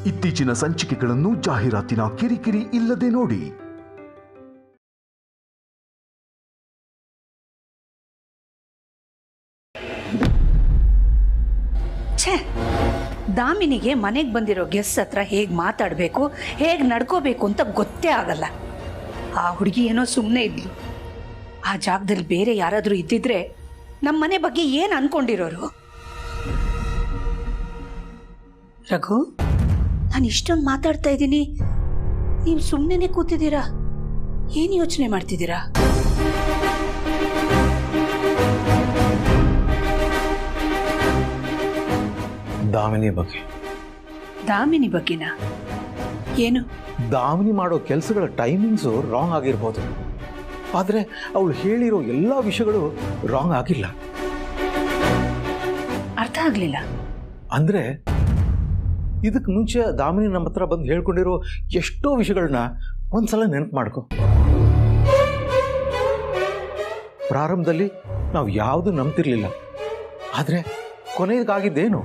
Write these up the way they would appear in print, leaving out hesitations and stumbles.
ಇತ್ತೀಚಿನ ಸಂಚಿಕೆಗಳನ್ನು ಜಾಹೀರಾತಿನ ಕಿರಿಕಿರಿ ಇಲ್ಲದೆ ನೋಡಿ. ದಾಮಿನಿಗೆ ಮನೆಗೆ ಬಂದಿರೋ ಗೆಸ್ಟ್ ಹತ್ರ ಹೇಗೆ ಮಾತಾಡಬೇಕು, ಹೇಗೆ ನಡ್ಕೋಬೇಕು ಅಂತ ಗೊತ್ತೇ ಆಗಲ್ಲ. ಆ ಹುಡುಗಿ ಏನೋ ಸುಮ್ಮನೆ ಇದ್ಲು. ಆ ಜಾಗದಲ್ಲಿ ಬೇರೆ ಯಾರಾದರೂ ಇದ್ದಿದ್ರೆ ನಮ್ಮ ಮನೆ ಬಗ್ಗೆ ಏನು ಅನ್ಕೊಂಡಿರೋರು? ರಘು, ನಾನು ಇಷ್ಟೊಂದು ಮಾತಾಡ್ತಾ ಇದ್ದೀನಿ, ನೀವು ಸುಮ್ಮನೆ ಕೂತಿದ್ದೀರಾ? ಏನು ಯೋಚನೆ ಮಾಡ್ತಿದ್ದೀರಾ? ದಾಮಿನಿ ಬಗ್ಗೆನಾ? ಏನು? ದಾಮಿನಿ ಮಾಡೋ ಕೆಲಸಗಳ ಟೈಮಿಂಗ್ಸು ರಾಂಗ್ ಆಗಿರ್ಬೋದು, ಆದರೆ ಅವಳು ಹೇಳಿರೋ ಎಲ್ಲ ವಿಷಯಗಳು ರಾಂಗ್ ಆಗಿಲ್ಲ. ಅರ್ಥ ಆಗಲಿಲ್ಲ. ಅಂದರೆ ಇದಕ್ಕೆ ಮುಂಚೆ ದಾಮಿನಿ ನಮ್ಮ ಹತ್ರ ಬಂದು ಹೇಳ್ಕೊಂಡಿರೋ ಎಷ್ಟೋ ವಿಷಯಗಳನ್ನ ಒಂದ್ಸಲ ನೆನಪು ಮಾಡ್ಕೊ. ಪ್ರಾರಂಭದಲ್ಲಿ ನಾವು ಯಾವುದು ನಂಬ್ತಿರ್ಲಿಲ್ಲ, ಆದರೆ ಕೊನೆಗಾಗಿದ್ದೇನು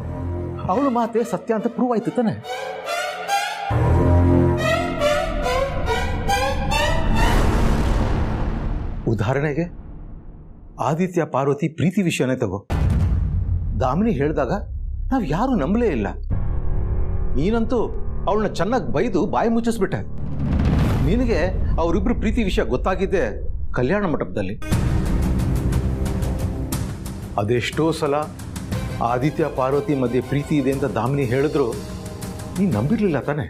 ಅವಳ ಮಾತೆ ಸತ್ಯ ಅಂತ ಪ್ರೂವ್ ಆಯ್ತು ತಾನೆ. ಉದಾಹರಣೆಗೆ ಆದಿತ್ಯ ಪಾರ್ವತಿ ಪ್ರೀತಿ ವಿಷಯನೇ ತಗೋ. ದಾಮಿನಿ ಹೇಳಿದಾಗ ನಾವು ಯಾರು ನಂಬಲೇ ಇಲ್ಲ. ನೀನಂತೂ ಅವಳನ್ನ ಚೆನ್ನಾಗಿ ಬೈದು ಬಾಯಿ ಮುಚ್ಚಿಸ್ಬಿಟ್ಟೆ. ನಿನಗೆ ಅವರಿಬ್ರು ಪ್ರೀತಿ ವಿಷಯ ಗೊತ್ತಾಗಿದ್ದೆ ಕಲ್ಯಾಣ ಮಂಟಪದಲ್ಲಿ. ಅದೆಷ್ಟೋ ಸಲ ಆದಿತ್ಯ ಪಾರ್ವತಿ ಮಧ್ಯೆ ಪ್ರೀತಿ ಇದೆ ಅಂತ ದಾಮಿನಿ ಹೇಳಿದ್ರು ನೀನು ನಂಬಿರ್ಲಿಲ್ಲ ತಾನೆ.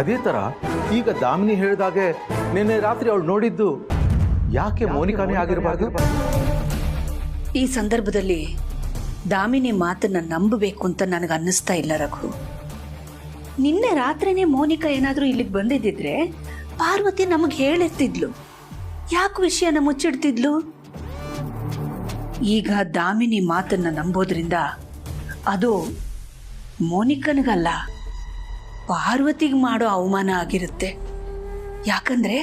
ಅದೇ ತರ ಈಗ ದಾಮಿನಿ ಹೇಳಿದಾಗೆ ನಿನ್ನೆ ರಾತ್ರಿ ಅವಳು ನೋಡಿದ್ದು ಯಾಕೆ ಮೋನಿಕಾನೇ ಆಗಿರಬಾರ್ದು? ಈ ಸಂದರ್ಭದಲ್ಲಿ ದಾಮಿನಿ ಮಾತನ್ನ ನಂಬಬೇಕು ಅಂತ ನನಗೆ ಅನ್ನಿಸ್ತಾ ಇಲ್ಲ ರಘು. ನಿನ್ನೆ ರಾತ್ರಿನೇ ಮೋನಿಕಾ ಏನಾದರೂ ಇಲ್ಲಿಗೆ ಬಂದಿದ್ದಿದ್ರೆ ಪಾರ್ವತಿ ನಮಗೆ ಹೇಳಿರ್ತಿದ್ಲು. ಯಾಕೆ ವಿಷಯನ ಮುಚ್ಚಿಡ್ತಿದ್ಲು? ಈಗ ದಾಮಿನಿ ಮಾತನ್ನ ನಂಬೋದ್ರಿಂದ ಅದು ಮೋನಿಕನಿಗಲ್ಲ, ಪಾರ್ವತಿಗೆ ಮಾಡೋ ಅವಮಾನ ಆಗಿರುತ್ತೆ. ಯಾಕಂದ್ರೆ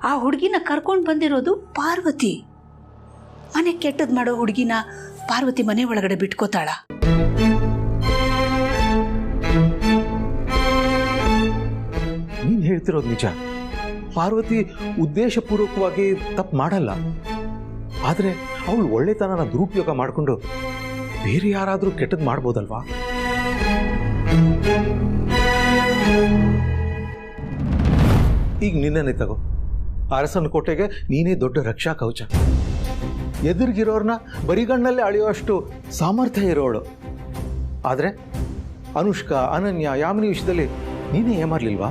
ಆ ಹುಡುಗಿನ ಕರ್ಕೊಂಡು ಬಂದಿರೋದು ಪಾರ್ವತಿ. ಮನೆ ಕೆಟ್ಟದ್ ಮಾಡೋ ಹುಡುಗಿನ ಪಾರ್ವತಿ ಮನೆ ಒಳಗಡೆ ಬಿಟ್ಕೋತಾಳ? ನೀನ್ ಹೇಳ್ತಿರೋದು ನಿಜ. ಪಾರ್ವತಿ ಉದ್ದೇಶಪೂರ್ವಕವಾಗಿ ತಪ್ಪು ಮಾಡಲ್ಲ, ಆದ್ರೆ ಅವಳು ಒಳ್ಳೆತನನ ದುರುಪಯೋಗ ಮಾಡಿಕೊಂಡು ಬೇರೆ ಯಾರಾದ್ರೂ ಕೆಟ್ಟದ್ ಮಾಡ್ಬೋದಲ್ವಾ? ಈಗ ನಿನ್ನೆ ತಗೋ, ಅರಸನ ಕೋಟೆಗೆ ನೀನೇ ದೊಡ್ಡ ರಕ್ಷಾ ಕವಚ. ಎದುರಿಗಿರೋರ್ನ ಬರಿಗಣ್ಣಲ್ಲೇ ಅಳೆಯುವಷ್ಟು ಸಾಮರ್ಥ್ಯ ಇರೋಳು. ಆದ್ರೆ ಅನುಷ್ಕಾ, ಅನನ್ಯ, ಯಾಮಿನಿ ವಿಷಯದಲ್ಲಿ ನೀನೇ ಏಮಾರ್ಲಿಲ್ವಾ?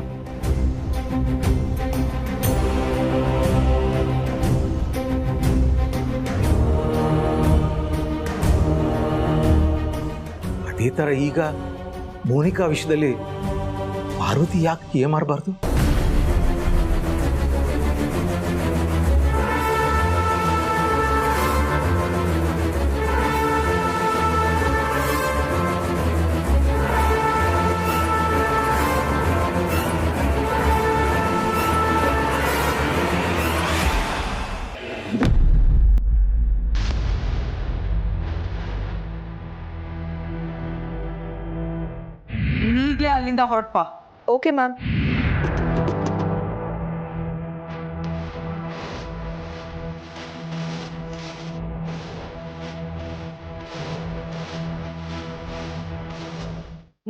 ಅದೇ ತರ ಈಗ ಮೋನಿಕಾ ವಿಷಯದಲ್ಲಿ ಪಾರ್ವತಿ ಯಾಕೆ ಏಮಾರಬಾರ್ದು? ಈಗಲೇ ಅಲ್ಲಿಂದ ಹೊರಟ್ಪ. Okay ma'am.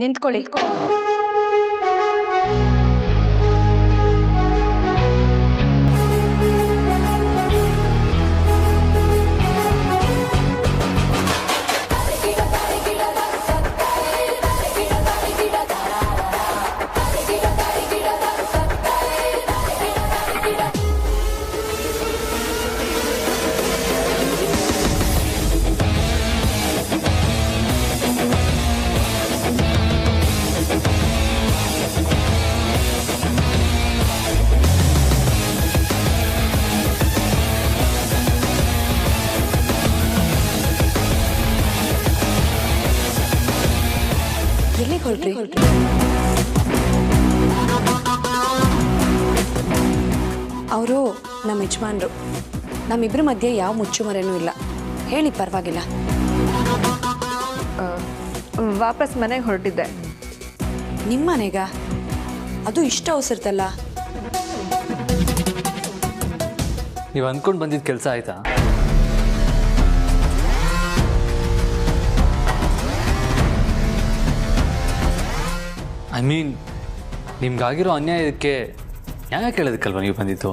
ನಿಂತ್ಕೊಳ್ಳಿ. ಅವರು ನಮ್ಮ ಯಜಮಾನ್ರು. ನಮ್ಮಿಬ್ಬರ ಮಧ್ಯೆ ಯಾವ ಮುಚ್ಚುಮರೆನೂ ಇಲ್ಲ. ಹೇಳಿ, ಪರವಾಗಿಲ್ಲ. ವಾಪಸ್ ಮನೆಗೆ ಹೊರಟಿದ್ದೆ. ನಿಮ್ಮ ಮನೆಗ? ಅದು ಇಷ್ಟ ಅವಸರ್ತಲ್ಲ. ನೀವು ಅಂದ್ಕೊಂಡು ಬಂದಿದ್ದ ಕೆಲಸ ಆಯ್ತಾ? ಐ ಮೀನ್, ನಿಮ್ಗಾಗಿರೋ ಅನ್ಯಾಯಕ್ಕೆ ನ್ಯಾಯ ಕೇಳೋದಕ್ಕಲ್ವ ನೀವು ಬಂದಿದ್ದು?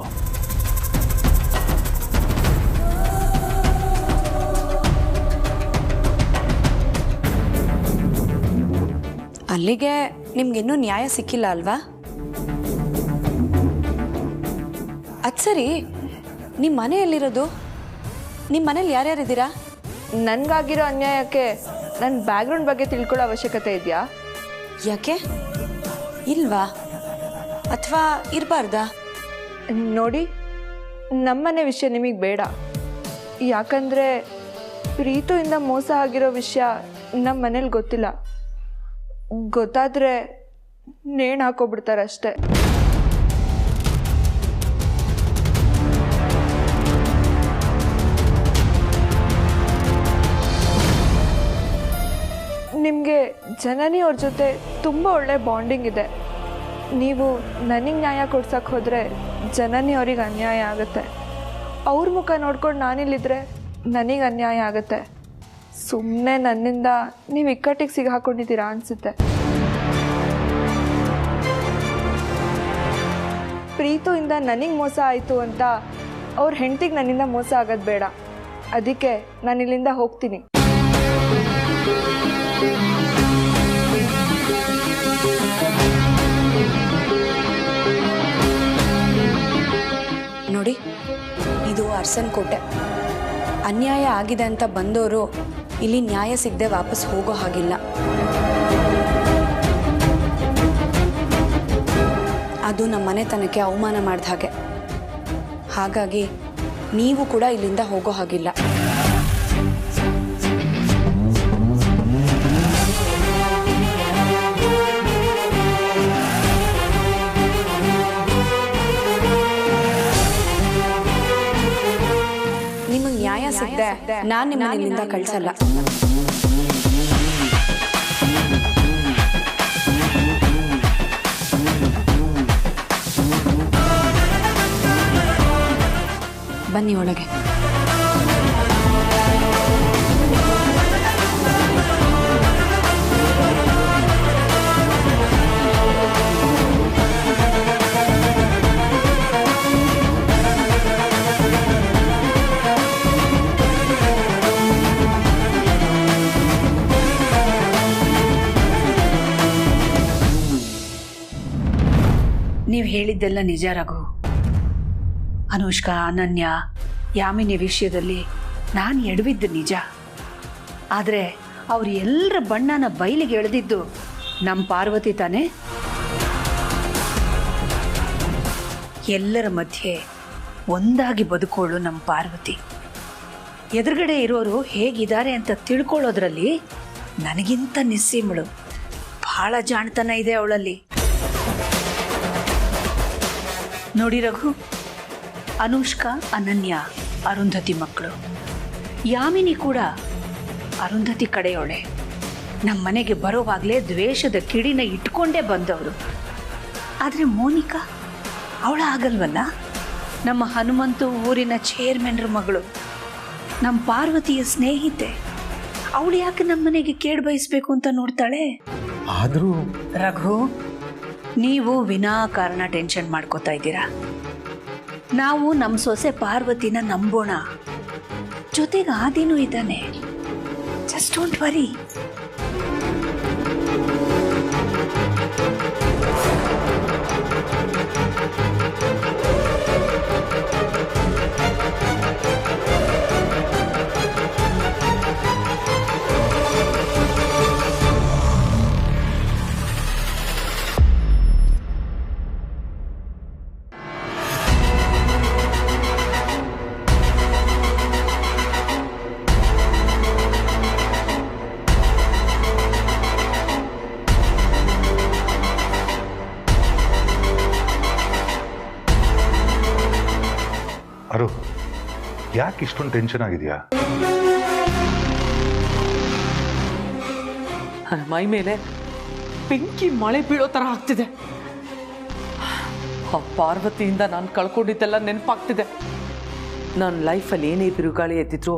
ಅಲ್ಲಿಗೆ ನಿಮ್ಗಿನ್ನೂ ನ್ಯಾಯ ಸಿಕ್ಕಿಲ್ಲ ಅಲ್ವಾ? ಅದು ಸರಿ, ನಿಮ್ಮ ಮನೆಯಲ್ಲಿರೋದು? ನಿಮ್ಮ ಮನೇಲಿ ಯಾರ್ಯಾರಿದ್ದೀರಾ? ನನಗಾಗಿರೋ ಅನ್ಯಾಯಕ್ಕೆ ನನ್ನ ಬ್ಯಾಕ್ಗ್ರೌಂಡ್ ಬಗ್ಗೆ ತಿಳ್ಕೊಳ್ಳೋ ಅವಶ್ಯಕತೆ ಇದೆಯಾ? ಯಾಕೆ ಇಲ್ವಾ? ಅಥವಾ ಇರಬಾರ್ದಾ? ನೋಡಿ, ನಮ್ಮನೆ ವಿಷಯ ನಿಮಗೆ ಬೇಡ. ಯಾಕಂದರೆ ಪ್ರೀತಿಯಿಂದ ಮೋಸ ಆಗಿರೋ ವಿಷಯ ನಮ್ಮ ಮನೇಲಿ ಗೊತ್ತಿಲ್ಲ. ಗೊತ್ತಾದರೆ ನೇಣು ಹಾಕೋಬಿಡ್ತಾರಷ್ಟೆ. ನಿಮಗೆ ಜನನಿ ಅವ್ರ ಜೊತೆ ತುಂಬ ಒಳ್ಳೆ ಬಾಂಡಿಂಗ್ ಇದೆ. ನೀವು ನನಗೆ ನ್ಯಾಯ ಕೊಡ್ಸಕ್ಕೆ ಹೋದರೆ ಜನನಿ ಅವ್ರಿಗೆ ಅನ್ಯಾಯ ಆಗುತ್ತೆ. ಅವ್ರ ಮುಖ ನೋಡ್ಕೊಂಡು ನಾನಿಲ್ಲಿದ್ರೆ ನನಗೆ ಅನ್ಯಾಯ ಆಗುತ್ತೆ. ಸುಮ್ಮನೆ ನನ್ನಿಂದ ನೀವು ಇಕ್ಕಟ್ಟಿಗೆ ಸಿಗಾಕೊಂಡಿದ್ದೀರಾ ಅನಿಸುತ್ತೆ. ಪ್ರೀತಿಯಿಂದ ನನಗೆ ಮೋಸ ಆಯಿತು ಅಂತ ಅವ್ರ ಹೆಂಡತಿಗೆ ನನ್ನಿಂದ ಮೋಸ ಆಗೋದು ಬೇಡ. ಅದಕ್ಕೆ ನಾನು ಇಲ್ಲಿಂದ ಹೋಗ್ತೀನಿ. ನೋಡಿ, ಇದು ಅರಸನ್ ಕೋಟೆ. ಅನ್ಯಾಯ ಆಗಿದೆ ಅಂತ ಬಂದವರು ಇಲ್ಲಿ ನ್ಯಾಯ ಸಿಗದೆ ವಾಪಸ್ ಹೋಗೋ ಹಾಗಿಲ್ಲ. ಅದು ನಮ್ಮ ಮನೆತನಕ್ಕೆ ಅವಮಾನ ಮಾಡಿದ ಹಾಗೆ. ಹಾಗಾಗಿ ನೀವು ಕೂಡ ಇಲ್ಲಿಂದ ಹೋಗೋ ಹಾಗಿಲ್ಲ. ನಿಮಗೆ ನ್ಯಾಯ ಸಿಗದೆ ನಾನು ನಿಮ್ಮನ್ನ ಇಲ್ಲಿಂದ ಕಳಿಸಲ್ಲ. ಬನ್ನಿ ಒಳಗೆ. ನೀವು ಹೇಳಿದ್ದೆಲ್ಲ ನಿಜ ರಘು. ಅನುಷ್ಕಾ, ಅನನ್ಯ, ಯಾಮಿನಿ ವಿಷಯದಲ್ಲಿ ನಾನು ಎಡವಿದ್ದು ನಿಜ. ಆದರೆ ಅವ್ರು ಎಲ್ಲರ ಬಣ್ಣನ ಬಯಲಿಗೆ ಎಳೆದಿದ್ದು ನಮ್ಮ ಪಾರ್ವತಿ ತಾನೇ. ಎಲ್ಲರ ಮಧ್ಯೆ ಒಂದಾಗಿ ಬದುಕೋಳು ನಮ್ಮ ಪಾರ್ವತಿ. ಎದುರುಗಡೆ ಇರೋರು ಹೇಗಿದ್ದಾರೆ ಅಂತ ತಿಳ್ಕೊಳ್ಳೋದ್ರಲ್ಲಿ ನನಗಿಂತ ನಿಸ್ಸೀಮಳು. ಬಹಳ ಜಾಣತನ ಇದೆ ಅವಳಲ್ಲಿ. ನೋಡಿ ರಘು, ಅನುಷ್ಕಾ, ಅನನ್ಯ ಅರುಂಧತಿ ಮಕ್ಕಳು. ಯಾಮಿನಿ ಕೂಡ ಅರುಂಧತಿ ಕಡೆಯೋಳೆ. ನಮ್ಮ ಮನೆಗೆ ಬರೋವಾಗಲೇ ದ್ವೇಷದ ಕಿಡಿನ ಇಟ್ಕೊಂಡೇ ಬಂದವರು. ಆದರೆ ಮೋನಿಕಾ ಅವಳ ಆಗಲ್ವಲ್ಲ. ನಮ್ಮ ಹನುಮಂತು ಊರಿನ ಚೇರ್ಮನ್ರ ಮಗಳು, ನಮ್ಮ ಪಾರ್ವತಿಯ ಸ್ನೇಹಿತೆ. ಅವಳು ಯಾಕೆ ನಮ್ಮ ಮನೆಗೆ ಕೇಡು ಬಯಸ್ಬೇಕು ಅಂತ ನೋಡ್ತಾಳೆ? ಆದರೂ ರಘು, ನೀವು ವಿನಾಕಾರಣ ಟೆನ್ಷನ್ ಮಾಡ್ಕೋತಾ ಇದ್ದೀರಾ. ನಾವು ನಮ್ಮ ಸೊಸೆ ಪಾರ್ವತಿನ ನಂಬೋಣ. ಜೊತೆಗೆ ಆದಿನೂ ಇದ್ದಾನೆ. Just don't worry. ಯಾಕೆ ಇಷ್ಟೊಂದು ಟೆನ್ಷನ್ ಆಗಿದೆಯಾ? ಮೈ ಮೇಲೆ ಬೆಂಕಿ ಮಳೆ ಬೀಳೋ ಥರ ಆಗ್ತಿದೆ. ಆ ಪಾರ್ವತಿಯಿಂದ ನಾನು ಕಳ್ಕೊಂಡಿದ್ದೆಲ್ಲ ನೆನಪಾಗ್ತಿದೆ. ನನ್ನ ಲೈಫಲ್ಲಿ ಏನೇ ಬಿರುಗಾಳಿ ಎದ್ದಿದ್ರು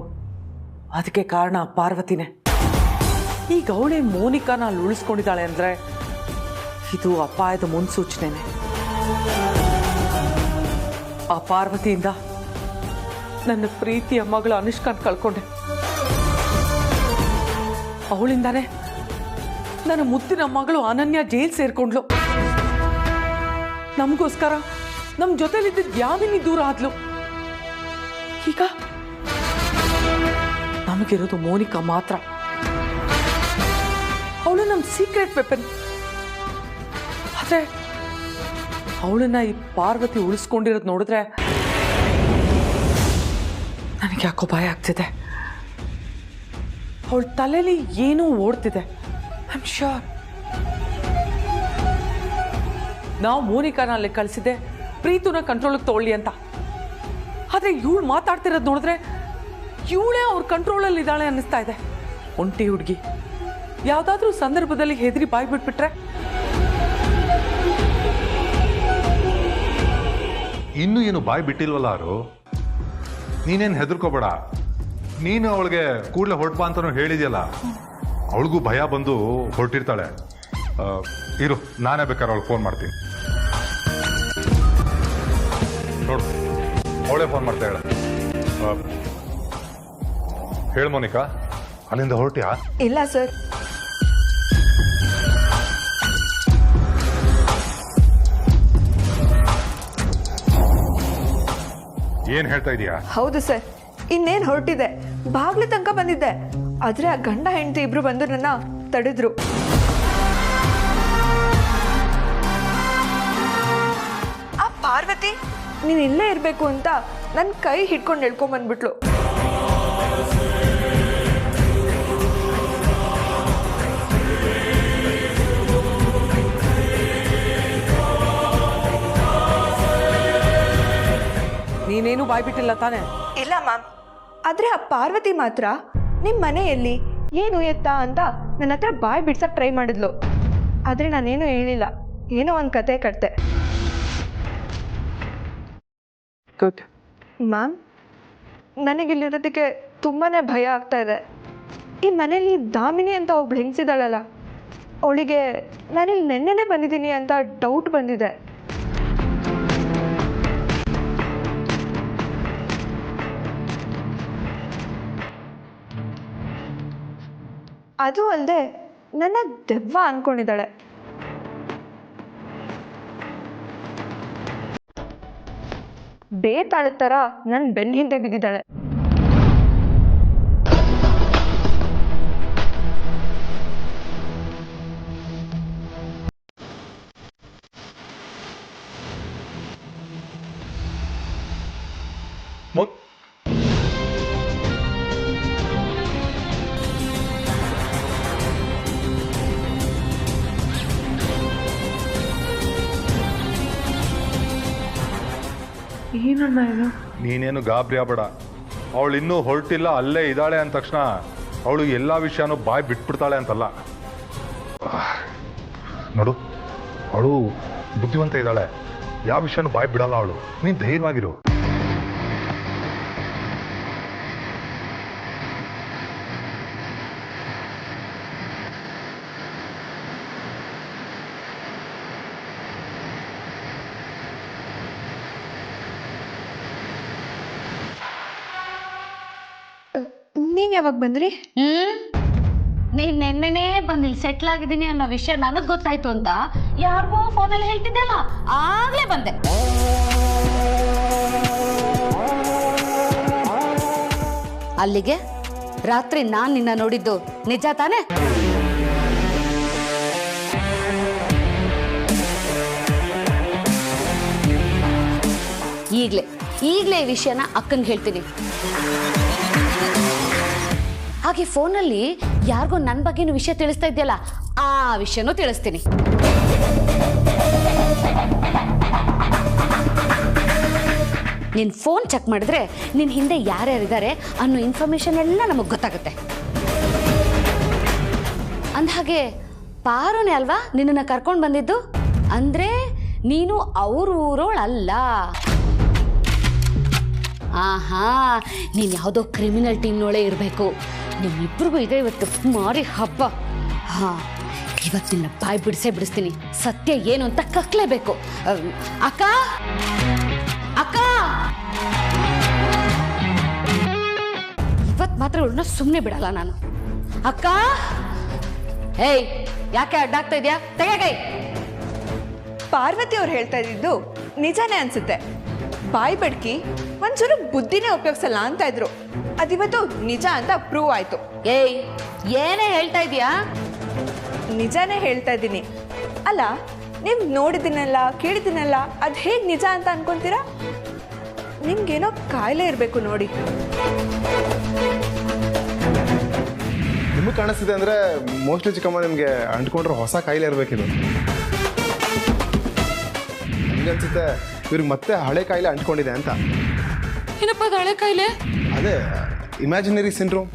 ಅದಕ್ಕೆ ಕಾರಣ ಆ ಪಾರ್ವತಿನೇ. ಈಗ ಅವಳೇ ಮೋನಿಕಾನ ಅಲ್ಲಿ ಉಳಿಸ್ಕೊಂಡಿದ್ದಾಳೆ ಅಂದರೆ ಇದು ಅಪಾಯದ ಮುನ್ಸೂಚನೆನೇ. ಆ ಪಾರ್ವತಿಯಿಂದ ನನ್ನ ಪ್ರೀತಿಯ ಮಗಳು ಅನುಷ್ಕಾನ್ ಕಳ್ಕೊಂಡೆ. ಅವಳಿಂದಾನೇ ನನ್ನ ಮುದ್ದಿನ ಮಗಳು ಅನನ್ಯ ಜೈಲ್ ಸೇರ್ಕೊಂಡ್ಲು. ನಮಗೋಸ್ಕರ ನಮ್ಮ ಜೊತೆಲಿದ್ದ ಯಾವಿನಿ ದೂರ ಆದ್ಲು. ಈಗ ನಮಗಿರೋದು ಮೋನಿಕಾ ಮಾತ್ರ. ಅವಳು ನಮ್ಮ ಸೀಕ್ರೆಟ್ ವೆಪನ್. ಆದ್ರೆ ಅವಳನ್ನ ಈ ಪಾರ್ವತಿ ಉಳಿಸ್ಕೊಂಡಿರೋದು ನೋಡಿದ್ರೆ ನನಗೆ ಯಾಕೋ ಭಯ ಆಗ್ತಿದೆ. ಅವಳ ತಲೆಯಲ್ಲಿ ಏನೋ ಓಡ್ತಿದೆ. ಐ ಆಮ್ ಶ್ಯೂರ್ ನಾವು ಮೋನಿಕಾನ ಅಲ್ಲಿ ಕಳಿಸಿದ್ದೆ ಪ್ರೀತುನ ಕಂಟ್ರೋಲಿಗೆ ತಗೊಳ್ಳಿ ಅಂತ. ಆದರೆ ಇವಳು ಮಾತಾಡ್ತಿರೋದು ನೋಡಿದ್ರೆ ಇವಳೇ ಅವ್ರ ಕಂಟ್ರೋಲಲ್ಲಿ ಇದ್ದಾಳೆ ಅನ್ನಿಸ್ತಾ ಇದೆ. ಒಂಟಿ ಹುಡುಗಿ ಯಾವುದಾದ್ರೂ ಸಂದರ್ಭದಲ್ಲಿ ಹೆದರಿ ಬಾಯಿ ಬಿಟ್ಬಿಟ್ರೆ? ಇನ್ನೂ ಏನು ಬಾಯಿ ಬಿಟ್ಟಿಲ್ವಲ್ಲ ಅವರು? ನೀನೇನು ಹೆದರ್ಕೋಬೇಡ. ನೀನು ಅವಳಿಗೆ ಕೂಡಲೇ ಹೊರಟ್ಬಾ ಅಂತಲೂ ಹೇಳಿದ್ಯಲ್ಲ. ಅವಳಿಗೂ ಭಯ ಬಂದು ಹೊರಟಿರ್ತಾಳೆ. ಇರು, ನಾನೇ ಬೇಕಾದ್ರೆ ಅವಳಿಗೆ ಫೋನ್ ಮಾಡ್ತೀನಿ. ನೋಡು, ಅವಳೇ ಫೋನ್ ಮಾಡ್ತಾ ಹೇಳ. ಹೇಳು ಮೋನಿಕಾ, ಅಲ್ಲಿಂದ ಹೊರಟಿಯಾ? ಇಲ್ಲ ಸರ್. ಏನ್ ಹೇಳ್ತಾ ಇದೀಯಾ? ಹೌದು ಸರ್, ಇನ್ನೇನು ಹೊರಟಿದೆ. ಬಾಗ್ಲ ತನಕ ಬಂದಿದ್ದೆ. ಆದ್ರೆ ಆ ಗಂಡ ಹೆಂಡತಿ ಇಬ್ರು ಬಂದು ನನ್ನ ತಡೆದ್ರು. ಆ ಪಾರ್ವತಿ ನೀನ್ ಇಲ್ಲೇ ಇರ್ಬೇಕು ಅಂತ ನನ್ನ ಕೈ ಹಿಡ್ಕೊಂಡು ಎಳ್ಕೊಂಡ್ ಬಂದ್ಬಿಟ್ಲು. ನೀನೇನು ಬಾಯ್ಬಿಟ್ಟಿಲ್ಲ ತಾನೆ? ಇಲ್ಲ ಮ್ಯಾಮ್. ಆದ್ರೆ ಆ ಪಾರ್ವತಿ ಮಾತ್ರ ನಿಮ್ಮ ಮನೆಯಲ್ಲಿ ಏನು ಎತ್ತಾ ಅಂತ ನನ್ನ ಹತ್ರ ಬಾಯ್ ಬಿಡ್ಸಕ್ಕೆ ಟ್ರೈ ಮಾಡಿದ್ಲು. ಆದರೆ ನಾನೇನು ಹೇಳಿಲ್ಲ. ಏನೋ ಒಂದು ಕತೆ ಕಟ್ತೆ. ಗುಡ್ ಮ್ಯಾಮ್, ನನಗಿಲ್ಲಿರೋದಕ್ಕೆ ತುಂಬಾ ಭಯ ಆಗ್ತಾ ಇದೆ. ಈ ಮನೇಲಿ ದಾಮಿನಿ ಅಂತ ಒಬ್ಳು ಹೆಂಗಸಿದಾಳಲ್ಲ, ಅವಳಿಗೆ ನಾನಿಲ್ಲಿ ನೆನ್ನೆನೇ ಬಂದಿದ್ದೀನಿ ಅಂತ ಡೌಟ್ ಬಂದಿದೆ. ಅದು ಅಲ್ಲದೆ ನನ್ನ ದೆವ್ವ ಅನ್ಕೊಂಡಿದ್ದಾಳೆ. ಬೇತಾಳ ಥರ ನನ್ನ ಬೆನ್ನ ಹಿಂದೆ ಬಿದ್ದಿದ್ದಾಳೆ. ಏನಣ್ಣ ಇದು? ನೀನೇನು ಗಾಬರಿ ಆಗ್ಬೇಡ. ಅವಳು ಇನ್ನೂ ಹೊರಟಿಲ್ಲ, ಅಲ್ಲೇ ಇದ್ದಾಳೆ ಅಂದ ತಕ್ಷಣ ಅವಳು ಎಲ್ಲ ವಿಷಯನೂ ಬಾಯಿ ಬಿಟ್ಬಿಡ್ತಾಳೆ ಅಂತಲ್ಲ. ನೋಡು, ಅವಳು ಬುದ್ಧಿವಂತ ಇದ್ದಾಳೆ. ಯಾವ ವಿಷಯನೂ ಬಾಯಿ ಬಿಡಲ್ಲ ಅವಳು. ನೀನು ಧೈರ್ಯವಾಗಿರು. ನೀವು ಯಾವಾಗ ಬಂದ್ರಿ? ನೀನ್ ನೆನ್ನೆನೇ ಬಂದಿಲ್ ಸೆಟ್ಲ್ ಆಗಿದ್ದೀನಿ ಅನ್ನೋ ವಿಷಯ ನನಗ್ ಗೊತ್ತಾಯ್ತು ಅಂತ ಯಾರಿಗೋ ಫೋನಲ್ಲಿ ಹೇಳ್ತಿದ್ದೆಲ್ಲ, ಆಗ್ಲೇ ಬಂದೆ. ಅಲ್ಲಿಗೆ ರಾತ್ರಿ ನಾನ್ ನಿನ್ನ ನೋಡಿದ್ದು ನಿಜ ತಾನೆ? ಈಗ್ಲೇ ಈ ವಿಷಯನ ಅಕ್ಕಂಗೆ ಹೇಳ್ತೀನಿ. ಹಾಗೆ ಫೋನಲ್ಲಿ ಯಾರಿಗೋ ನನ್ನ ಬಗ್ಗೆನೂ ವಿಷಯ ತಿಳಿಸ್ತಾ ಇದೆಯಲ್ಲ, ಆ ವಿಷಯನೂ ತಿಳಿಸ್ತೀನಿ. ನಿನ್ನ ಫೋನ್ ಚೆಕ್ ಮಾಡಿದ್ರೆ ನಿನ್ನ ಹಿಂದೆ ಯಾರ್ಯಾರಿದ್ದಾರೆ ಅನ್ನೋ ಇನ್ಫಾರ್ಮೇಷನ್ ಎಲ್ಲ ನಮಗೆ ಗೊತ್ತಾಗುತ್ತೆ. ಅಂದಹಾಗೆ ಪಾರುನೇ ಅಲ್ವಾ ನಿನ್ನನ್ನು ಕರ್ಕೊಂಡು ಬಂದಿದ್ದು? ಅಂದರೆ ನೀನು ಅವ್ರ ಊರೋಳಲ್ಲ. ಆಹಾ, ನೀನು ಯಾವುದೋ ಕ್ರಿಮಿನಲ್ ಟೀಮ್ನೊಳಗೆ ಇರಬೇಕು. ನಿಮ್ಮಿಬ್ಬರಿಗೂ ಇದೆ ಇವತ್ತು ಮಾರಿ ಹಬ್ಬ. ಹಾಂ, ಇವತ್ತಿನ ಬಾಯಿ ಬಿಡಿಸ್ತೀನಿ. ಸತ್ಯ ಏನು ಅಂತ ಕಕ್ಲೇಬೇಕು. ಅಕ್ಕ ಅಕ್ಕ, ಇವತ್ತು ಮಾತ್ರ ಇವಳನ್ನ ಸುಮ್ಮನೆ ಬಿಡಲ್ಲ ನಾನು. ಅಕ್ಕ, ಏಯ್ ಯಾಕೆ ಅಡ್ಡಾಗ್ತಾ ಇದೆಯಾ? ತೆಗೆಗೈ. ಪಾರ್ವತಿ ಅವ್ರು ಹೇಳ್ತಾ ಇದ್ದಿದ್ದು ನಿಜಾನೇ ಅನ್ಸುತ್ತೆ. ಬಾಯಿ ಬಡ್ಕಿ ಒಂಚೂರು ಬುದ್ಧಿನೇ ಉಪಯೋಗಿಸಲ್ಲ ಅಂತ ಇದ್ರು. ಅದಿವತ್ತು ನಿಜ ಅಂತ ಪ್ರೂವ್ ಆಯ್ತು. ಏಯ್, ಏನೇ ಹೇಳ್ತಾ ಇದೀಯಾ? ನಿಜಾನೇ ಹೇಳ್ತಾ ಇದ್ದೀನಿ. ಅಲ್ಲ, ನೀವು ನೋಡಿದ್ದೀನಲ್ಲ, ಕೇಳಿದ್ದೀನಲ್ಲ, ಅದು ಹೇಗೆ ನಿಜ ಅಂತ ಅನ್ಕೊಂತೀರಾ? ನಿಮ್ಗೇನೋ ಕಾಯಿಲೆ ಇರಬೇಕು ನೋಡಿ. ನಿಮಗೆ ಕಾಣಿಸ್ತಿದೆ ಅಂದರೆ ಮೋಸ್ಟ್ಲಿ ಚಿಕ್ಕಮ್ಮ ನಿಮಗೆ ಅಂಟ್ಕೊಂಡ್ರೆ ಹೊಸ ಕಾಯಿಲೆ ಇರಬೇಕಿದು. ನನಗೆ ಅನ್ಸುತ್ತೆ ಇವ್ರಿಗೆ ಮತ್ತೆ ಹಳೆ ಕಾಯಿಲೆ ಅಂಟ್ಕೊಂಡಿದೆ ಅಂತ. ಏನಪ್ಪ ಅದು ಹಳೆ ಕಾಯಿಲೆ? ಅದೇ ಇಮ್ಯಾಜಿನರಿ ಸಿಂಡ್ರೋಮ್.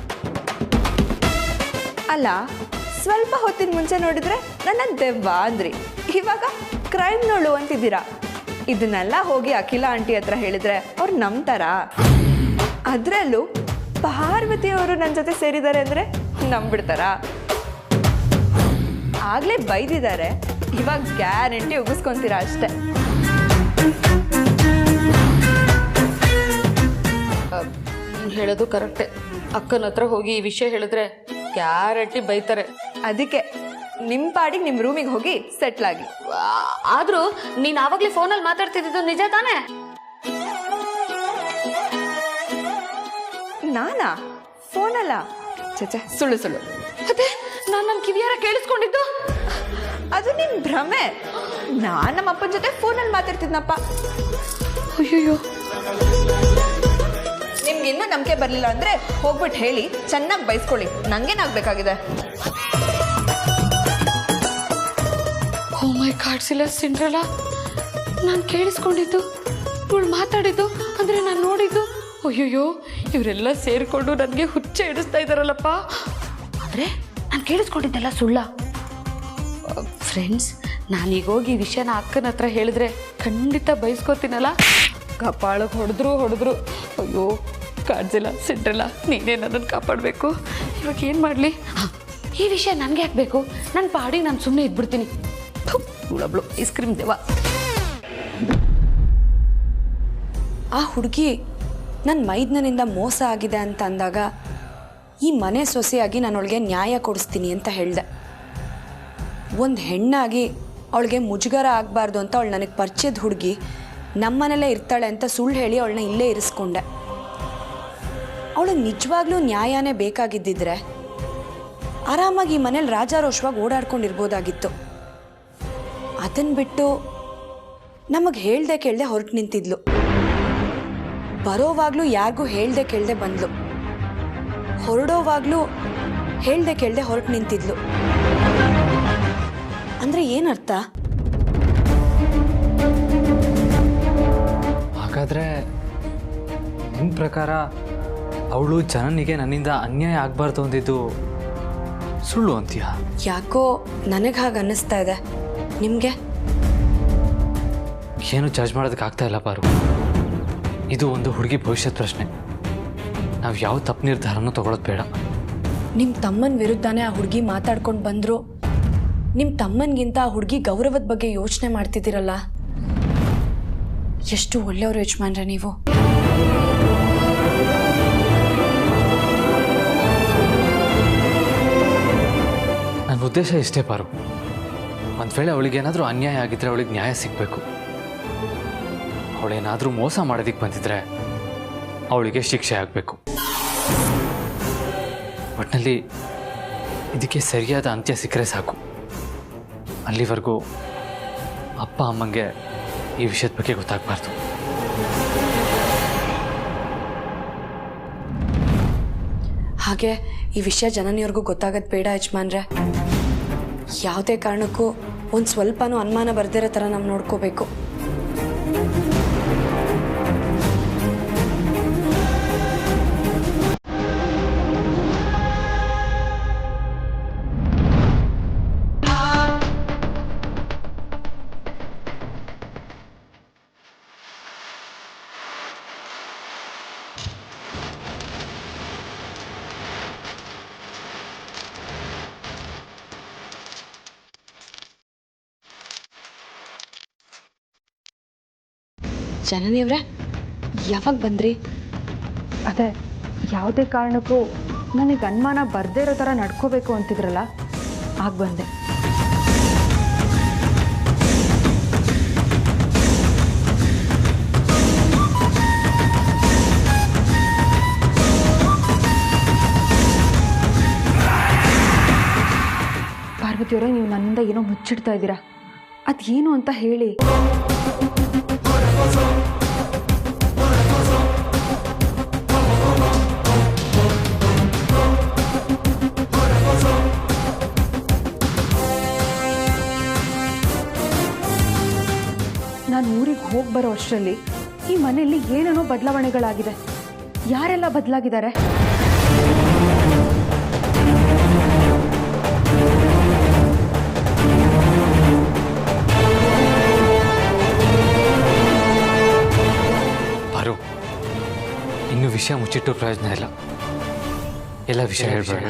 ಅಲ್ಲ, ಸ್ವಲ್ಪ ಹೊತ್ತಿನ ಮುಂಚೆ ನೋಡಿದ್ರೆ ನನ್ನ ದೆವ್ವ ಅಂದ್ರಿ, ಇವಾಗ ಕ್ರೈಮ್ನೋಳು ಅಂತಿದ್ದೀರಾ. ಇದನ್ನೆಲ್ಲ ಹೋಗಿ ಅಖಿಲ ಆಂಟಿ ಹತ್ರ ಹೇಳಿದ್ರೆ ಅವ್ರು ನಂಬ್ತಾರಾ? ಅದರಲ್ಲೂ ಪಾರ್ವತಿ ಅವರು ನನ್ನ ಜೊತೆ ಸೇರಿದ್ದಾರೆ ಅಂದರೆ ನಂಬಿಡ್ತಾರಾ? ಆಗಲೇ ಬೈದಿದ್ದಾರೆ, ಇವಾಗ ಗ್ಯಾರಂಟಿ ಉಗಿಸ್ಕೊಂತೀರಾ ಅಷ್ಟೆ. ಹೇಳೋದು ಕರೆಕ್ಟೆ. ಅಕ್ಕನ ಹತ್ರ ಹೋಗಿ ಈ ವಿಷಯ ಹೇಳಿದ್ರೆ ಗ್ಯಾರಂಟಿ ಬೈತಾರೆ. ಅದಕ್ಕೆ ನಿಮ್ಮ ಪಾಡಿಗೆ ನಿಮ್ಮ ರೂಮಿಗೆ ಹೋಗಿ ಸೆಟ್ಲ್ ಆಗಿ. ಆದ್ರೂ ನೀನ್ ಆವಾಗ್ಲೇ ಫೋನಲ್ಲಿ ಮಾತಾಡ್ತಿದ್ದು ನಿಜ ತಾನೇ? ನಾನಾ? ಫೋನಲ್ಲ, ಚಚೆ, ಸುಳ್ಳು ಸುಳ್ಳು. ಅದೇ ನಾನು ನಮ್ಮ ಕಿವಿಯಾರ ಕೇಳಿಸ್ಕೊಂಡಿದ್ದು. ಅದು ನಿಮ್ ಭ್ರಮೆ. ನಾನು ನಮ್ಮ ಅಪ್ಪನ ಜೊತೆ ಫೋನಲ್ಲಿ ಮಾತಾಡ್ತಿದ್ನಪ್ಪ. ಅಯ್ಯೋ, ನಿಮ್ಗೆ ಇನ್ನೂ ನಂಬಿಕೆ ಬರಲಿಲ್ಲ ಅಂದ್ರೆ ಹೋಗ್ಬಿಟ್ಟು ಹೇಳಿ, ಚೆನ್ನಾಗಿ ಬೈಸ್ಕೊಳ್ಳಿ. ನಂಗೇನಾಗಬೇಕಾಗಿದೆ? ಓ ಮೈ ಗಾಡ್, ಸಿಂಡ್ರೆಲಾ, ನಾನು ಕೇಳಿಸ್ಕೊಂಡಿದ್ದು, ಇವಳು ಮಾತಾಡಿದ್ದು, ಅಂದರೆ ನಾನು ನೋಡಿದ್ದು. ಅಯ್ಯಯ್ಯೋ, ಇವರೆಲ್ಲ ಸೇರಿಕೊಂಡು ನನಗೆ ಹುಚ್ಚ ಹಿಡಿಸ್ತಾ ಇದ್ದಾರಲ್ಲಪ್ಪ. ಆದರೆ ನಾನು ಕೇಳಿಸ್ಕೊಂಡಿದ್ದೆಲ್ಲ ಸುಳ್ಳ? ಫ್ರೆಂಡ್ಸ್, ನಾನೀಗ ಹೋಗಿ ಈ ವಿಷಯನ ಅಕ್ಕನ ಹತ್ರ ಹೇಳಿದ್ರೆ ಖಂಡಿತ ಬೈಸ್ಕೋತೀನಲ್ಲ. ಕಪಾಳಕ್ಕೆ ಹೊಡೆದ್ರು. ಅಯ್ಯೋ ಕಾಡ್ಸಿಲ್ಲ, ಸಿಂಡ್ರೆಲಾ, ನೀನೇ ನನ್ನನ್ನು ಕಾಪಾಡಬೇಕು. ಇವಾಗ ಏನು ಮಾಡಲಿ? ಈ ವಿಷಯ ನನಗೆ ಹಾಕಬೇಕು. ನನ್ನ ಪಾಡಿಗೆ ನಾನು ಸುಮ್ಮನೆ ಇದ್ಬಿಡ್ತೀನಿ. ಹುಳಬ್ಳು ಐಸ್ ಕ್ರೀಮ್ ದೇವ. ಆ ಹುಡುಗಿ ನನ್ನ ಮೈದ್ನನಿಂದ ಮೋಸ ಆಗಿದೆ ಅಂತ ಅಂದಾಗ ಈ ಮನೆ ಸೊಸೆಯಾಗಿ ನಾನು ಅವಳಿಗೆ ನ್ಯಾಯ ಕೊಡಿಸ್ತೀನಿ ಅಂತ ಹೇಳಿದೆ. ಒಂದು ಹೆಣ್ಣಾಗಿ ಅವಳಿಗೆ ಮುಜುಗರ ಆಗಬಾರ್ದು ಅಂತ ಅವಳು ನನಗೆ ಪರಿಚಯದ ಹುಡುಗಿ ನಮ್ಮನೇಲೇ ಇರ್ತಾಳೆ ಅಂತ ಸುಳ್ಳು ಹೇಳಿ ಅವಳನ್ನ ಇಲ್ಲೇ ಇರಿಸ್ಕೊಂಡೆ. ಅವಳಿಗೆ ನಿಜವಾಗ್ಲೂ ನ್ಯಾಯನೇ ಬೇಕಾಗಿದ್ದಿದ್ರೆ ಆರಾಮಾಗಿ ಈ ಮನೇಲಿ ರಾಜಾರೋಷವಾಗಿ ಓಡಾಡ್ಕೊಂಡಿರ್ಬೋದಾಗಿತ್ತು. ಅದನ್ನು ಬಿಟ್ಟು ನಮಗೆ ಹೇಳ್ದೆ ಕೇಳ್ದೆ ಹೊರಟು ನಿಂತಿದ್ಲು. ಬರೋವಾಗ್ಲೂ ಯಾರಿಗೂ ಹೇಳ್ದೆ ಕೇಳ್ದೆ ಬಂದ್ಲು, ಹೊರಡೋವಾಗ್ಲೂ ಹೇಳ್ದೆ ಕೇಳ್ದೆ ಹೊರಟು ನಿಂತಿದ್ಲು. ಅಂದ್ರೆ ಏನರ್ಥ? ಹಾಗಾದ್ರೆ ನಿಮ್ಮ ಪ್ರಕಾರ ಅವಳು ಜನನಿಗೆ ನನ್ನಿಂದ ಅನ್ಯಾಯ ಆಗಬಾರ್ದು ಅಂದಿದ್ದು ಸುಳ್ಳು ಅಂತೀಯ? ಯಾಕೋ ನನಗೆ ಹಾಗೆ ಅನ್ನಿಸ್ತಾ ಇದೆ. ನಿಮಗೆ? ಏನು ಜಡ್ಜ್ ಮಾಡೋದಕ್ಕೆ ಆಗ್ತಾ ಇಲ್ಲ ಪಾರು. ಇದು ಒಂದು ಹುಡುಗಿ ಭವಿಷ್ಯದ ಪ್ರಶ್ನೆ. ನಾವು ಯಾವ ತಪ್ಪು ನಿರ್ಧಾರನೂ ತಗೊಳ್ಳೋದು ಬೇಡ. ನಿಮ್ಮ ತಮ್ಮನ ವಿರುದ್ಧನೇ ಆ ಹುಡುಗಿ ಮಾತಾಡ್ಕೊಂಡು ಬಂದರು. ನಿಮ್ಮ ತಮ್ಮನಿಗಿಂತ ಆ ಹುಡುಗಿ ಗೌರವದ ಬಗ್ಗೆ ಯೋಚನೆ ಮಾಡ್ತಿದ್ದೀರಲ್ಲ, ಎಷ್ಟು ಒಳ್ಳೆಯವರು ಯಜಮಾನ್ರೆ ನೀವು. ನನ್ನ ಉದ್ದೇಶ ಇಷ್ಟೇ ಪಾರು. ಒಂದು ವೇಳೆ ಅವಳಿಗೇನಾದರೂ ಅನ್ಯಾಯ ಆಗಿದ್ದರೆ ಅವಳಿಗೆ ನ್ಯಾಯ ಸಿಗಬೇಕು. ಅವಳೇನಾದರೂ ಮೋಸ ಮಾಡೋದಕ್ಕೆ ಬಂದಿದ್ರೆ ಅವಳಿಗೆ ಶಿಕ್ಷೆ ಆಗಬೇಕು. ಒಟ್ಟಿನಲ್ಲಿ ಇದಕ್ಕೆ ಸರಿಯಾದ ಅಂತ್ಯ ಸಿಕ್ಕರೆ ಸಾಕು. ಅಲ್ಲಿವರೆಗೂ ಅಪ್ಪ ಅಮ್ಮಂಗೆ ಈ ವಿಷಯದ ಬಗ್ಗೆ ಗೊತ್ತಾಗಬಾರ್ದು. ಹಾಗೆ ಈ ವಿಷಯ ಜನನಿಯವ್ರಿಗೂ ಗೊತ್ತಾಗೋದು ಬೇಡ ಯಜಮಾನ್ರೆ. ಯಾವುದೇ ಕಾರಣಕ್ಕೂ ಒಂದು ಸ್ವಲ್ಪನೂ ಅನುಮಾನ ಬರ್ದಿರೋ ಥರ ನಾವು ನೋಡ್ಕೋಬೇಕು. ಜನನಿಯವ್ರೆ, ಯಾವಾಗ ಬಂದ್ರಿ? ಅದೇ ಯಾವುದೇ ಕಾರಣಕ್ಕೂ ನನಗೆ ಅನುಮಾನ ಬರ್ದೇ ಇರೋ ಥರ ನಡ್ಕೋಬೇಕು ಅಂತಿದ್ರಲ್ಲ, ಆಗ ಬಂದೆ. ಪಾರ್ವತಿಯವರೇ, ನೀವು ನನ್ನಿಂದ ಏನೋ ಮುಚ್ಚಿಡ್ತಾ ಇದ್ದೀರಾ. ಅದೇನು ಅಂತ ಹೇಳಿ. ನಾನು ಊರಿಗೆ ಹೋಗಿ ಬರೋ ಅಷ್ಟರಲ್ಲಿ ಈ ಮನೆಯಲ್ಲಿ ಏನೇನೋ ಬದಲಾವಣೆಗಳಾಗಿದೆ. ಯಾರೆಲ್ಲ ಬದಲಾಗಿದ್ದಾರೆ? ಪಾರು, ಇನ್ನು ವಿಷಯ ಮುಚ್ಚಿಟ್ಟು ಪ್ರಯೋಜನ ಇಲ್ಲ. ಎಲ್ಲ ವಿಷಯ ಹೇಳ್ಬೇಡ.